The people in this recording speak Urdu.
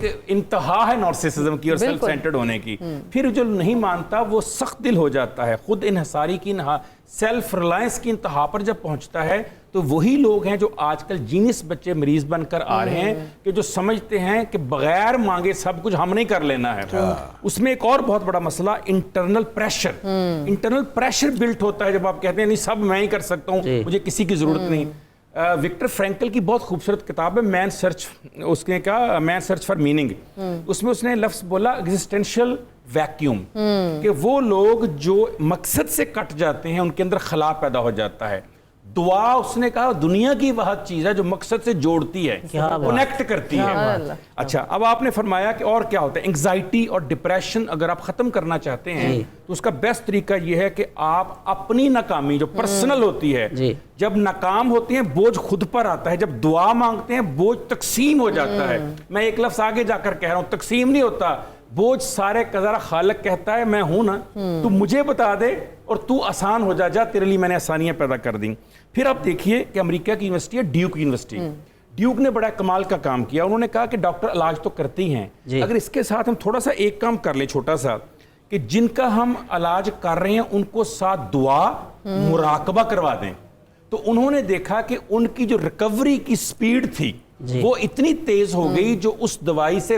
انتہا ہے نارسسزم کی اور سیلف سینٹرڈ ہونے کی. پھر جو نہیں مانتا وہ سخت دل ہو جاتا ہے, خود انحصاری کی سیلف ریلائنس کی انتہا پر جب پہنچتا ہے تو وہی لوگ ہیں جو آج کل جینیس بچے مریض بن کر آ رہے ہیں کہ جو سمجھتے ہیں کہ بغیر مانگے سب کچھ ہم نہیں کر لینا ہے. اس میں ایک اور بہت بڑا مسئلہ انٹرنل پریشر بلٹ ہوتا ہے جب آپ کہتے ہیں نہیں سب میں ہی کر سکتا ہوں, مجھے کسی کی ضرورت نہیں. وکٹر فرینکل کی بہت خوبصورت کتاب ہے مین سرچ فار میننگ. اس میں اس نے لفظ بولا ایگزسٹینشیل ویکیوم, کہ وہ لوگ جو مقصد سے کٹ جاتے ہیں ان کے اندر خلا پیدا ہو جاتا ہے. دعا اس نے کہا دنیا کی وہ چیز ہے جو مقصد سے جوڑتی ہے, کنیکٹ کرتی ہے. اچھا, اب آپ نے فرمایا کہ اور کیا ہوتا ہے, انگزائٹی اور ڈپریشن اگر آپ ختم کرنا چاہتے ہیں تو اس کا بیسٹ طریقہ یہ ہے کہ آپ اپنی ناکامی جو پرسنل ہوتی ہے, جب ناکام ہوتے ہیں بوجھ خود پر آتا ہے, جب دعا مانگتے ہیں بوجھ تقسیم ہو جاتا ہے. میں ایک لفظ آگے جا کر کہہ رہا ہوں, تقسیم نہیں ہوتا, بوجھ سارے کا خالق کہتا ہے میں ہوں نا, تو مجھے بتا دے اور تو آسان ہو جا تیرے لیے میں نے آسانیاں پیدا کر دیں. پھر آپ دیکھیے کہ امریکہ کی یونیورسٹی ہے ڈیوک یونیورسٹی, ڈیوک نے بڑا کمال کا کام کیا. انہوں نے کہا کہ ڈاکٹر علاج تو کرتے ہی ہیں, اگر اس کے ساتھ ہم تھوڑا سا ایک کام کر لیں چھوٹا سا, کہ جن کا ہم علاج کر رہے ہیں ان کو ساتھ دعا مراقبہ کروا دیں. تو انہوں نے دیکھا کہ ان کی جو ریکوری کی سپیڈ تھی وہ اتنی تیز ہو گئی جو اس دوائی سے